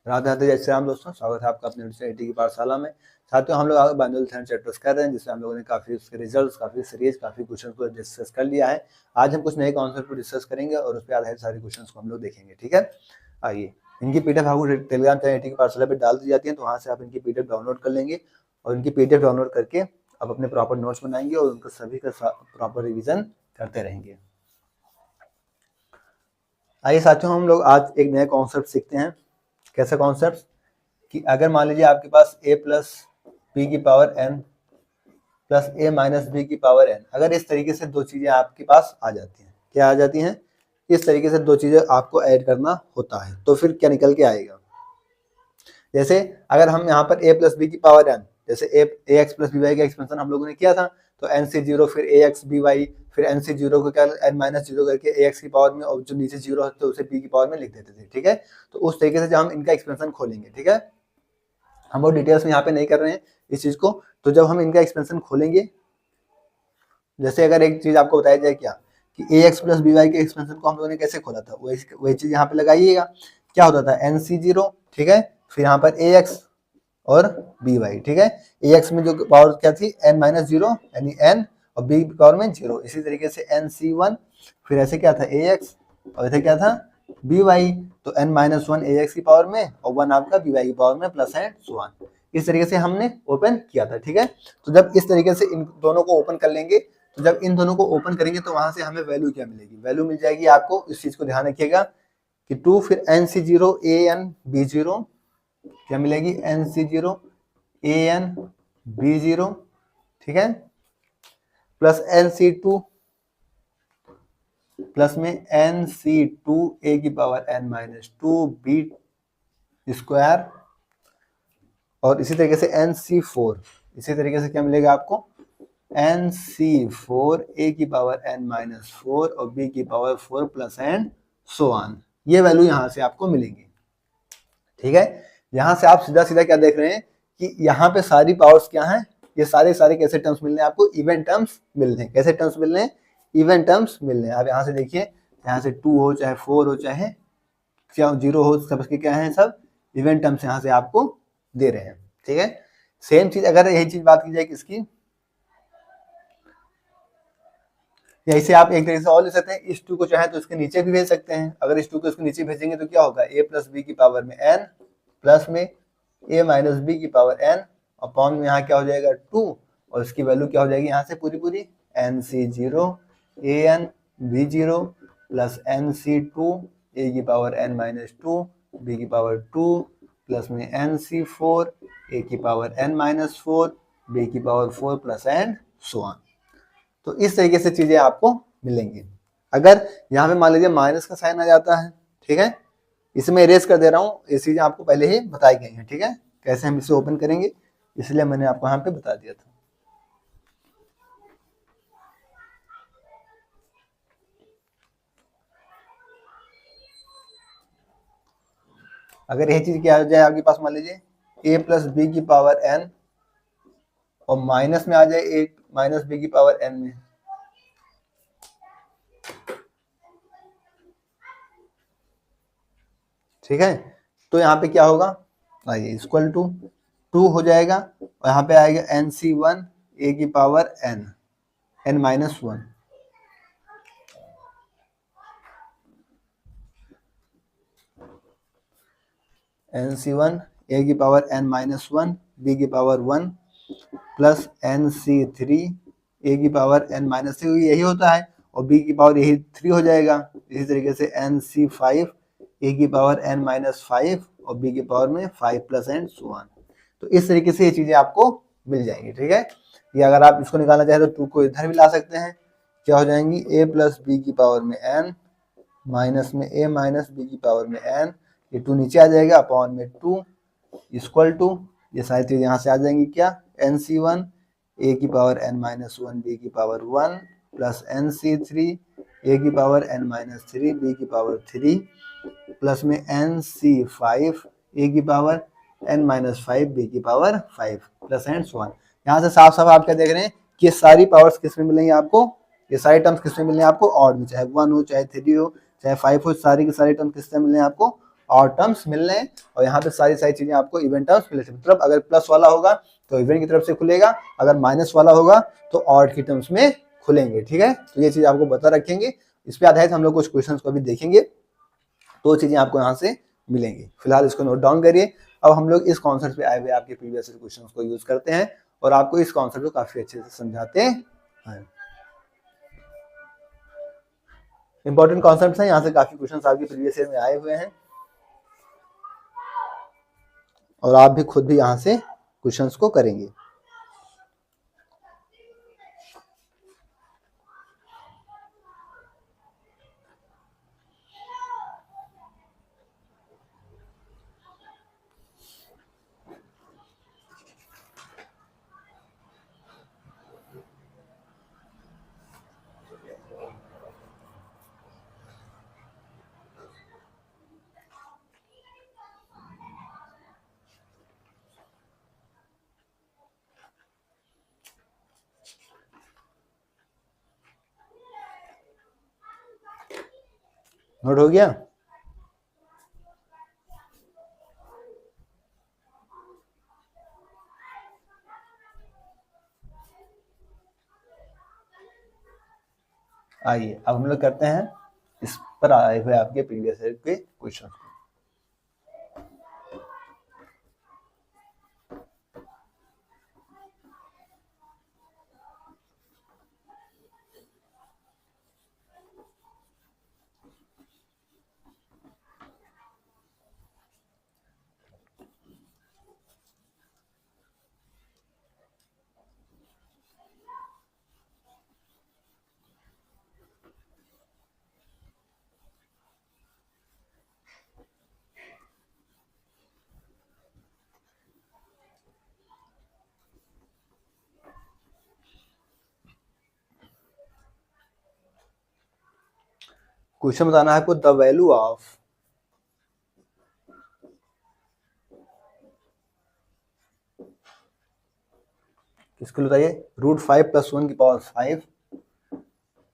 राधे राधे, जय श्री राम दोस्तों। स्वागत है आपका अपने आईटी की पाठशाला में। साथियों, हम लोग आगे बाइनोमियल थ्योरम चैप्टर्स कर रहे हैं, जिसमें हम लोगों ने काफी उसके रिजल्ट्स, काफी सीरीज, काफी क्वेश्चन को डिस्कस कर लिया है। आज हम कुछ नए कॉन्सेप्ट को डिस्कस करेंगे और उस पर आधारित सारे क्वेश्चन को हम लोग देखेंगे। ठीक है, आइए। इनकी पीडीएफ आपको टेलीग्राम चैनल आईटी की पाठशाला पर डाल दी जाती है, तो वहाँ से आप इनकी पीडीएफ डाउनलोड कर लेंगे और इनकी पीडीएफ डाउनलोड करके आप अपने प्रॉपर नोट्स बनाएंगे और उनका सभी का प्रॉपर रिविजन करते रहेंगे। आइए साथियों, हम लोग आज एक नया कॉन्सेप्ट सीखते हैं। कैसा कॉन्सेप्ट कि अगर मान लीजिए आपके पास a प्लस बी की power n plus a minus B की पावर n, अगर इस तरीके से दो चीजें आपके पास आ जाती हैं, क्या आ जाती हैं, इस तरीके से दो चीजें आपको ऐड करना होता है, तो फिर क्या निकल के आएगा। जैसे अगर हम यहाँ पर a प्लस बी की पावर n, जैसे a x plus B Y का एक्सपेंशन हम लोगों ने किया था, तो n से 0 फिर ax by फिर n से 0 को क्या n माइनस 0 करके ax की पावर में, और जो नीचे 0 होता है उसे b की पावर में लिख देते थे। ठीक है, तो उस तरीके से जब हम इनका एक्सपेंशन खोलेंगे, ठीक है, हम वो डिटेल्स में यहाँ पे नहीं कर रहे हैं इस चीज को, तो जब हम इनका एक्सपेंशन खोलेंगे, जैसे अगर एक चीज आपको बताया जाए क्या कि ax प्लस बी वाई के एक्सपेंशन को हम लोगों ने कैसे खोला था, वही चीज यहाँ पे लगाइएगा। क्या होता था nc0, ठीक है, फिर यहाँ पर ax और by, ठीक है, ax में जो पावर क्या थी n माइनस 0 यानी n, और b की पावर में 0। इसी तरीके से nc1, फिर ऐसे क्या था ax और ऐसे क्या था by, तो n माइनस 1 ax की पावर में और 1 आपका by की पावर में प्लस एंड सो ऑन। इस तरीके से हमने ओपन किया था। ठीक है, तो जब इस तरीके से इन दोनों को ओपन कर लेंगे, तो जब इन दोनों को ओपन करेंगे तो वहां से हमें वैल्यू क्या मिलेगी, वैल्यू मिल जाएगी आपको, इस चीज को ध्यान रखिएगा कि 2 फिर nc0 an b0, क्या मिलेगी nc0 an b0, ठीक है, प्लस nc2 प्लस में nc2 a की power n minus 2 b square, और इसी तरीके से nc4, इसी तरीके से क्या मिलेगा आपको nc4 a की पावर n माइनस 4 और b की power 4 plus and so on. ये वैल्यू यहाँ से आपको मिलेंगी। ठीक है, यहाँ से आप सीधा सीधा क्या देख रहे हैं कि यहाँ पे सारी पावर्स क्या हैं, ये सारे कैसे टर्म्स मिल रहे हैं आपको, इवन टर्म्स मिल रहे हैं। कैसे टर्म्स मिल रहे हैं, इवन टर्म्स मिल रहे हैं। आप यहाँ से देखिए, यहाँ से 2 हो चाहे 4 हो चाहे 0 हो, सबके क्या है, सब इवन टर्म्स यहाँ से आपको दे रहे हैं। ठीक है, सेम चीज अगर यही चीज बात की जाए किसकी, ऐसे आप एक तरीके से और ले सकते हैं, इस 2 को चाहे तो इसके नीचे भी भेज सकते हैं। अगर इस 2 को इसके नीचे भेजेंगे तो क्या होगा, a प्लस बी की पावर में n प्लस में a माइनस बी की पावर n अपॉन में यहाँ क्या हो जाएगा 2, और इसकी वैल्यू क्या हो जाएगी यहाँ से पूरी nc0 an b0 plus nc2 a की पावर n माइनस 2 b की पावर 2 प्लस में nc4 a की पावर n माइनस 4 b की power 4 plus and so on. तो इस तरीके से चीजें आपको मिलेंगी। अगर यहाँ पे मान लीजिए माइनस का साइन आ जाता है, ठीक है, इसे मैं इरेज कर दे रहा हूँ, ये चीजें आपको पहले ही बताई गई हैं। ठीक है, कैसे हम इसे ओपन करेंगे, इसलिए मैंने आपको यहाँ पे बता दिया था। अगर यही चीज क्या आ जाए आपके पास, मान लीजिए a प्लस बी की पावर n और माइनस में आ जाए a माइनस बी की पावर n में, ठीक है, तो यहाँ पे क्या होगा, आइए इक्वल टू 2 हो जाएगा, और यहाँ पे आएगा nc1 a की power n minus 1, nc1 a की पावर n माइनस 1 b की पावर 1 प्लस nc3 a की पावर n माइनस 3, यही होता है, और b की पावर यही 3 हो जाएगा। इसी तरीके से nc5 a की पावर n माइनस 5 और b की पावर में 5 प्लस एंड सो ऑन। तो इस तरीके से ये चीजें आपको मिल जाएंगी। ठीक है, ये अगर आप इसको निकालना चाहे तो 2 को इधर भी ला सकते हैं, क्या हो जाएंगी a प्लस बी की पावर में n माइनस में a माइनस बी की पावर में n, ये 2 नीचे आ जाएगा अपॉन में 2 इक्वल टू, ये सारी चीज यहाँ से आ जाएंगी क्या, nc1 a की पावर n माइनस 1 b की पावर 1 प्लस nc3 a की पावर n माइनस 3 b की पावर 3 प्लस में nc5 a की पावर n माइनस 5 b की power 5 plus and so on. यहाँ से साफ साफ आप क्या देख रहे हैं कि ये सारी पावर्स किस में मिलेंगी आपको, ये सारे टर्म्स किस में मिलने हैं आपको, ऑड में, चाहे 1 हो चाहे 3 हो चाहे 5 हो, सारी के सारे टर्म किस में मिलने हैं आपको और टर्म्स मिल रहे हैं और यहाँ पे सारी चीजें आपको इवन टर्म्स मिल रही है। मतलब अगर प्लस वाला होगा तो इवन की तरफ से खुलेगा, अगर माइनस वाला होगा तो ऑड की टर्म्स में खुलेंगे। ठीक है, तो ये चीज आपको बता रखेंगे। इस पे आधारित हम लोग कुछ क्वेश्चंस को भी देखेंगे, तो चीजें आपको यहाँ से मिलेंगी। फिलहाल इसको नोट डाउन करिए। अब हम लोग इस कॉन्सेप्ट पे आए हुए आपके प्रीवियस क्वेश्चंस को यूज करते हैं और आपको इस कॉन्सेप्ट को काफी अच्छे से समझाते हैं। इंपॉर्टेंट कॉन्सेप्ट्स हैं, यहाँ से काफी क्वेश्चंस आपके प्रीवियस ईयर में आए हुए हैं और आप भी खुद भी यहाँ से क्वेश्चंस को करेंगे। नोट हो गया? आइए अब हम लोग करते हैं इस पर आए हुए आपके प्रीवियस ईयर के क्वेश्चन। क्वेश्चन बताना है आपको, द वैल्यू ऑफ किसको बताइए, √5 + 1 की पावर 5,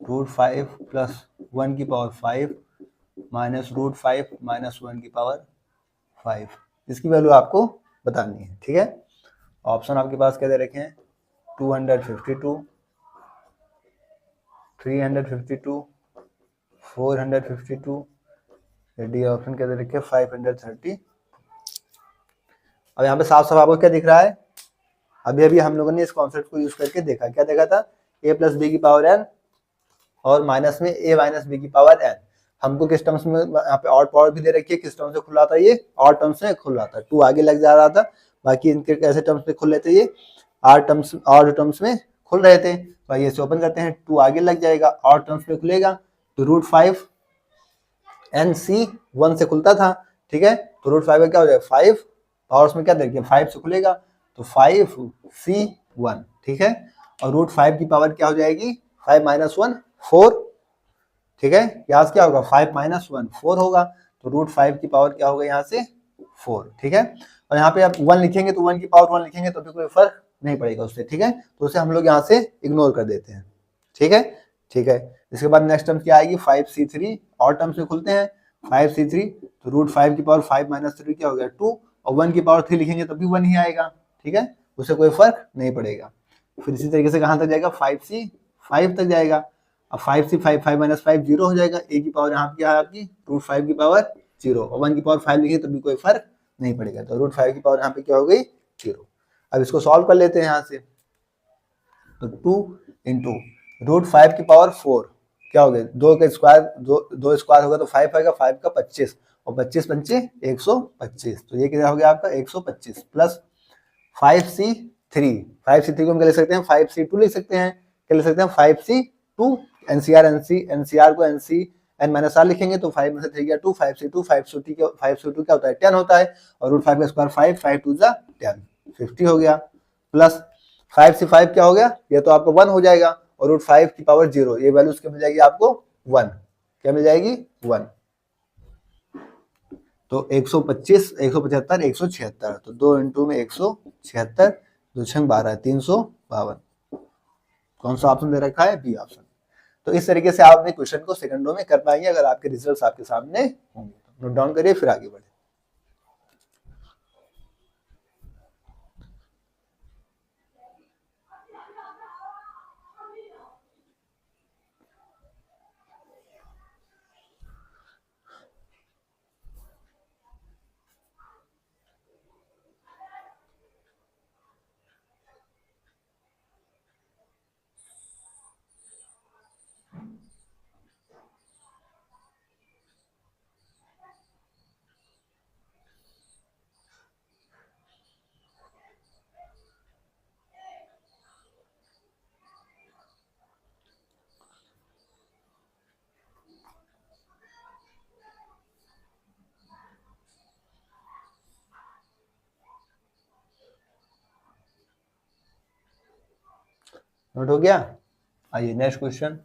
√5 + 1 की पावर 5 माइनस √5 - 1 की पावर 5, इसकी वैल्यू आपको बतानी है। ठीक है, ऑप्शन आपके पास क्या दे रखे हैं, 252, 352, 452, डी ऑप्शन क्या दे रखे हैं 530। अब यहाँ पे साफ साफ आपको क्या दिख रहा है, अभी अभी हम लोगों ने इस कॉन्सेप्ट को यूज करके देखा, क्या देखा था, a + b की पावर n और माइनस में a - b की पावर n। हमको किस टर्म्स में यहाँ पे ऑड पावर भी दे रखी है, किस टर्म से खुल रहा था, ये ऑड टर्म्स में खुल रहा था, 2 आगे लग जा रहा था, बाकी इनके कैसे टर्म्स में खुल रहे थे, ये ऑड टर्म्स में खुल रहे थे। तो ये से ओपन करते हैं, 2 आगे लग जाएगा, ऑड टर्म्स में खुलेगा, तो √5 NC 1 से खुलता था। ठीक है, तो √5 का क्या हो जाएगा 5 और उसमें क्या देखिए 5 से खुलेगा तो 5C1। ठीक है, और √5 की पावर क्या हो जाएगी 5 - 1 4। ठीक है, यहाँ से क्या होगा 5 - 1 4 होगा, तो √5 की पावर क्या होगा यहाँ से 4। ठीक है, और यहाँ पे आप 1 लिखेंगे तो 1 की पावर 1 लिखेंगे तो भी कोई फर्क नहीं पड़ेगा उससे। ठीक है, तो उसे हम लोग यहाँ से इग्नोर कर देते हैं। ठीक है, ठीक है, इसके बाद नेक्स्ट टर्म क्या आएगी 5C3, और टर्म्स में खुलते हैं 5C3, तो √5 की पावर 5 - 3 क्या हो गया 2, और 1 की पावर 3 लिखेंगे तो भी 1 ही आएगा। ठीक है, उससे कोई फर्क नहीं पड़ेगा। फिर इसी तरीके से कहाँ तक जाएगा 5C 5 तक जाएगा। अब 5C 5 5 - 5 0 हो जाएगा, a की पावर यहाँ पे क्या है आपकी √5 की पावर 0, और 1 की पावर 5 लिखेंगे तो भी कोई फर्क नहीं पड़ेगा, तो √5 की पावर यहाँ पे क्या हो गई 0। अब इसको सॉल्व कर लेते हैं यहाँ से, तो 2 × √5 की पावर 4 क्या हो गया, 2 का स्क्वायर, 2 स्क्वायर होगा तो 5 आएगा, 5 का 25 और 25 पंचे 125, तो ये क्या हो गया आपका 125 प्लस 5C3, 5C3 को हम क्या लिख सकते हैं 5C2 लिख सकते हैं, क्या लिख सकते हैं 5C2, NCR को NC n-r लिखेंगे तो 5 में से 3 गया 2, 5C2 5C2 क्या होता है 10 होता है, और √5 का स्क्वायर 5 5 2 10 50 हो गया, प्लस 5C5 क्या हो गया, ये तो आपको 1 हो जाएगा, और √5 की पावर 0, ये वैल्यू उसके मिल जाएगी आपको 1, क्या मिल जाएगी 1, तो 125 175 176, तो 2 × में 176, 2 × 12 352, कौन सा ऑप्शन दे रखा है बी ऑप्शन। तो इस तरीके से आप अपने क्वेश्चन को सेकंडों में कर पाएंगे अगर आपके रिजल्ट्स आपके सामने होंगे। नोट डाउन करिए फिर आगे बढ़े। नोट हो गया? आइए नेक्स्ट क्वेश्चन।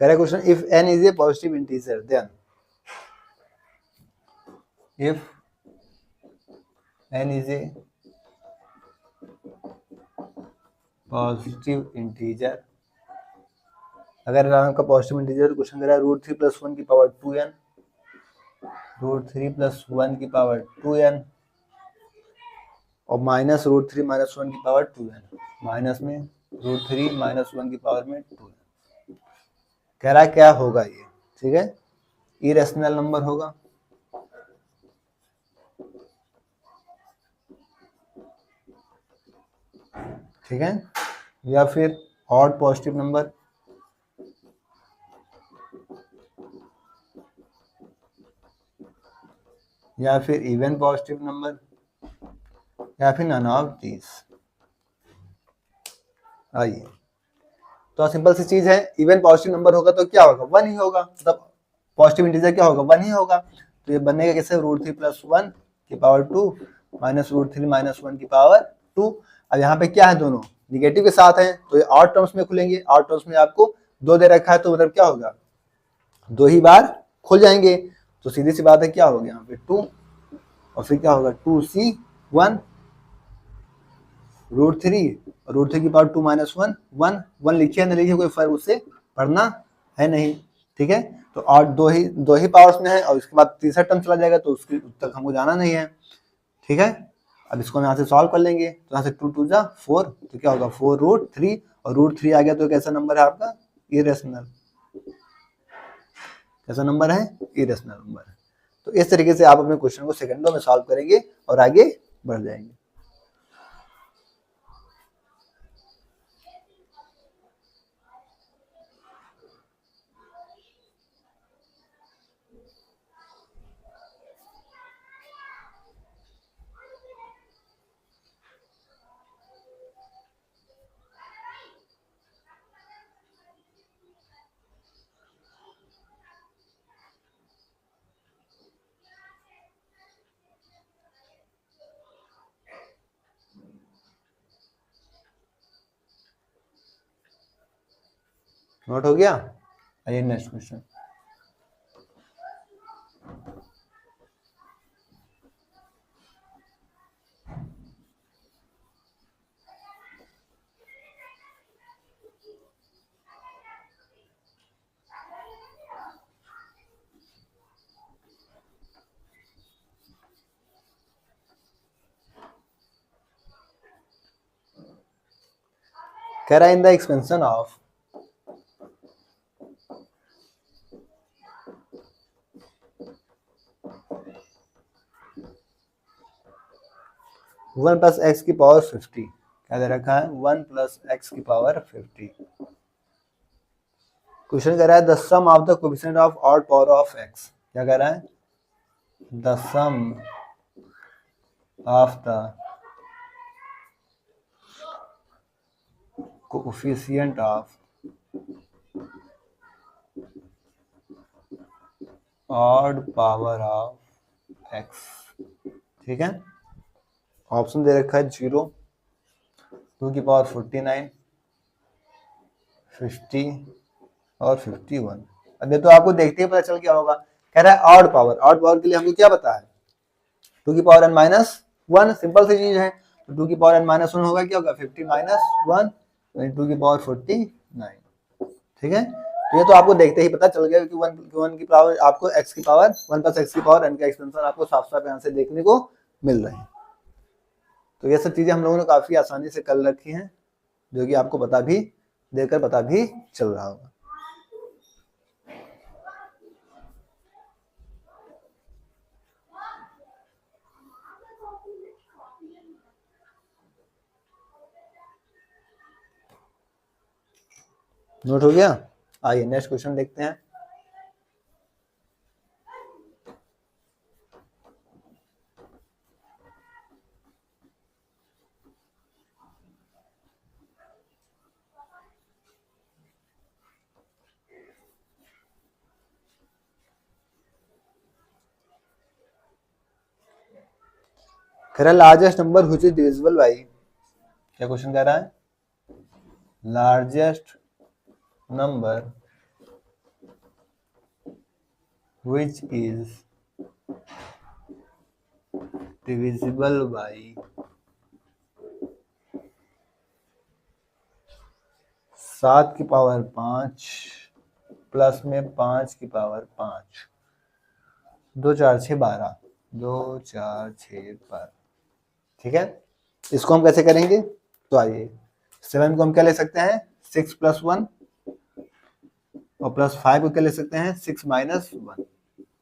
कह रहा question, if n is a positive integer then if n is a positive integer, अगर आपका पॉजिटिव इंटीजर, क्वेश्चन कह रहा है √3 + 1 की पावर 2n, √3 + 1 की पावर 2n और माइनस √3 - 1 की पावर 2n, माइनस में √3 - 1 की पावर में 2n। कह रहा है क्या होगा ये, ठीक है, इरेशनल नंबर होगा, ठीक है, या फिर ऑड पॉजिटिव नंबर, या फिर इवन पॉजिटिव नंबर, या फिर नन ऑफ दीज। आइए, तो सिंपल सी चीज है, इवन पॉजिटिव नंबर होगा तो क्या होगा, 1 ही होगा, मतलब पॉजिटिव इंटीजर क्या होगा, 1 ही होगा। तो ये बनेगा कैसे, √3 + 1 की पावर 2 माइनस √3 - 1 की पावर 2। अब यहाँ पे क्या है, दोनों निगेटिव के साथ हैं तो ये ऑड टर्म्स में खुलेंगे, ऑड टर्म्स में आपको 2 दे रखा है तो मतलब क्या होगा, 2 ही बार खुल जाएंगे। तो सीधी सी बात है, क्या होगा यहाँ पे 2 और फिर क्या होगा 2c1 √3 और √3 की पावर 2 - 1 1 1 लिखिए ना लिखिए कोई फर्क उससे पढ़ना है नहीं, ठीक है। तो और दो ही पावर्स में है और इसके बाद तीसरा टर्म चला जाएगा तो उसकी तक हमको जाना नहीं है, ठीक है। अब इसको हम यहाँ से सॉल्व कर लेंगे, तो यहाँ से 2 2 जा 4, तो क्या होगा 4√3 और √3 आ गया तो कैसा नंबर है आपका, इरेशनल, कैसा नंबर है, इरेशनल नंबर है। तो इस तरीके से आप अपने क्वेश्चन को सेकंडों में सॉल्व करेंगे और आगे बढ़ जाएंगे। नोट हो गया? आइए नेक्स्ट क्वेश्चन। कह रहा है in the expansion of one plus x की पावर 50, क्या दे रखा है 1 + x की पावर 50। क्वेश्चन कह रहा है the sum of the coefficient of odd power of x, क्या कह रहा है, the sum of the coefficient of odd power of x, ठीक है। ऑप्शन दे रखा है 0 2 की पावर 49, 50 और 51। अब ये तो आपको देखते ही पता चल क्या होगा। कह रहा है ऑड पावर, ऑड पावर के लिए हमको क्या पता है, 2 की पावर n माइनस 1, सिंपल सी चीज है। तो 2 की पावर n माइनस 1 होगा, क्या होगा 50 माइनस 1, 2 की पावर 49। ठीक है, तो ये तो आपको देखते ही पता चल गया कि 1 की पावर आपको x की पावर 1 प्लस x की पावर n का एक्सपेंशन आपको साफ साफ यहाँ से देखने को मिल रहे हैं। तो ये सब चीजें हम लोगों ने काफी आसानी से कर रखी हैं, जो कि आपको पता भी देखकर पता भी चल रहा होगा। नोट हो गया? आइए नेक्स्ट क्वेश्चन देखते हैं। कह रहा है largest number which is divisible by, क्या क्वेश्चन कह रहा है, largest number which is divisible by 7 की पावर 5 प्लस में 5 की पावर 5, 2 4 6 12, 2 4 6 12। ठीक है, इसको हम कैसे करेंगे, तो आइए 7 को हम क्या ले सकते हैं 6 प्लस 1 और प्लस 5 को क्या ले सकते हैं 6 माइनस 1,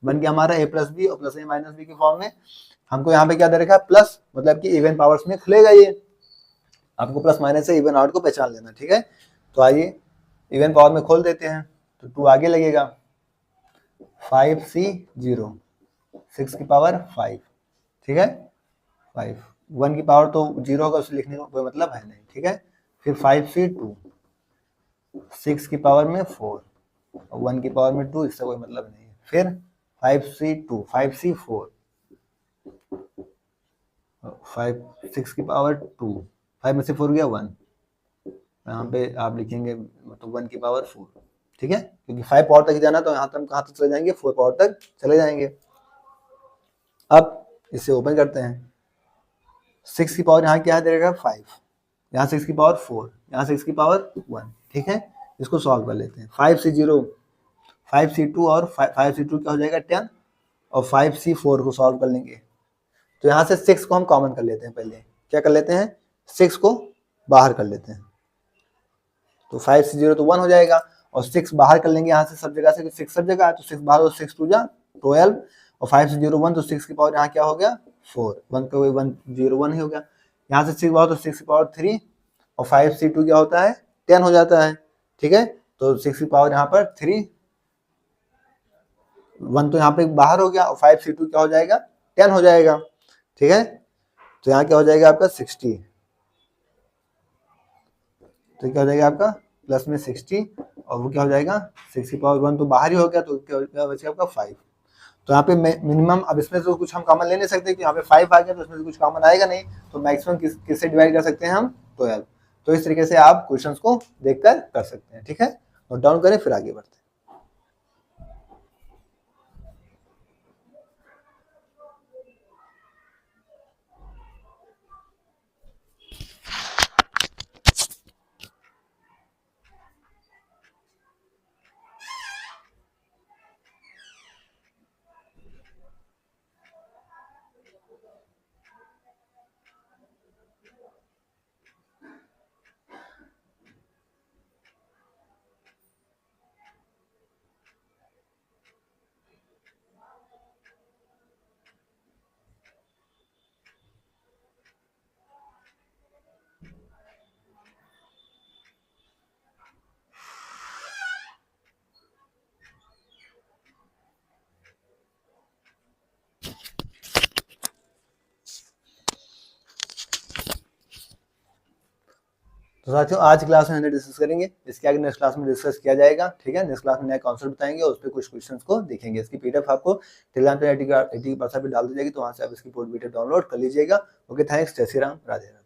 बन गया हमारा a प्लस बी और प्लस a माइनस बी के फॉर्म में। हमको यहाँ पे क्या दे रखा है प्लस, मतलब कि इवन पावर्स में खुलेगा ये, आपको प्लस माइनस से इवन आउट को पहचान लेना। ठीक है, तो आइए इवन पावर में खोल देते हैं, तो 2 आगे लगेगा, 5c 0, 6 की पावर 5। ठीक है, 5, 1 की पावर तो 0 होगा, उसे लिखने का कोई मतलब है नहीं। ठीक है, फिर 5c 2, 6 की पावर में 4 और 1 की पावर में 2, इससे कोई मतलब नहीं है। फिर 5c 2, 5c 4, 5 6 की पावर 2, 5 में से 4 गया 1, यहाँ पे आप लिखेंगे मतलब 1 की पावर 4। ठीक है, क्योंकि 5 पावर तक जाना, तो यहाँ तक हम कहाँ तक चले जाएंगे 4 पावर तक चले जाएंगे। अब इसे ओपन करते हैं, 6 की पावर यहाँ क्या दे देगा 5, यहाँ 6 की पावर 4, यहाँ 6 की पावर 1। ठीक है, इसको सॉल्व कर लेते हैं, 5c 0, 5c 2 और 5c 2 क्या हो जाएगा 10 और 5c 4 को सॉल्व कर लेंगे। तो यहाँ से 6 को हम कॉमन कर लेते हैं, पहले क्या कर लेते हैं 6 को बाहर कर लेते हैं, तो 5c 0 तो 1 हो जाएगा और 6 बाहर कर लेंगे यहाँ से सब जगह से, 6 सब जगह है तो 6 बाहर हो, 6 2 जा 12 और 5c 0 1, तो 6 की पावर यहाँ क्या हो गया 4, 1 का 1 0 1 ही हो गया। यहाँ से 6 बाहर तो 6 की पावर 3 और 5c 2 क्या होता है 10 हो जाता है। ठीक है, तो 6 की पावर यहाँ पर 3, 1 तो यहाँ पे बाहर हो गया और 5c 2 क्या हो जाएगा 10 हो जाएगा। ठीक है, तो यहाँ क्या हो जाएगा आपका 60, तो क्या हो जाएगा आपका प्लस में 60 और वो क्या हो जाएगा 6 की पावर 1 तो बाहर ही हो गया, तो क्या बचेगा आपका 5। तो यहाँ पे मिनिमम, अब इसमें से कुछ हम कॉमन ले नहीं सकते कि यहाँ पे 5 आ गया तो इसमें से कुछ कॉमन आएगा नहीं, तो मैक्सिमम किससे डिवाइड कर सकते हैं हम 12। तो इस तरीके से आप क्वेश्चंस को देखकर कर सकते हैं। ठीक है, नोट डाउन करें फिर आगे बढ़ते हैं। तो साथियों आज क्लास में हम डिस्कस करेंगे, इसके आगे नेक्स्ट क्लास में डिस्कस किया जाएगा। ठीक है, नेक्स्ट क्लास में नया कॉन्सेप्ट बताएंगे और उस पर कुछ क्वेश्चंस को देखेंगे। इसकी पीडीएफ आपको टेलीग्राम पे 80 की भाषा पे डाल दी जाएगी, तो वहाँ से आप इसकी पीडीएफ डाउनलोड कर लीजिएगा। ओके, थैंक्स, जय श्री राम, राधे राधे।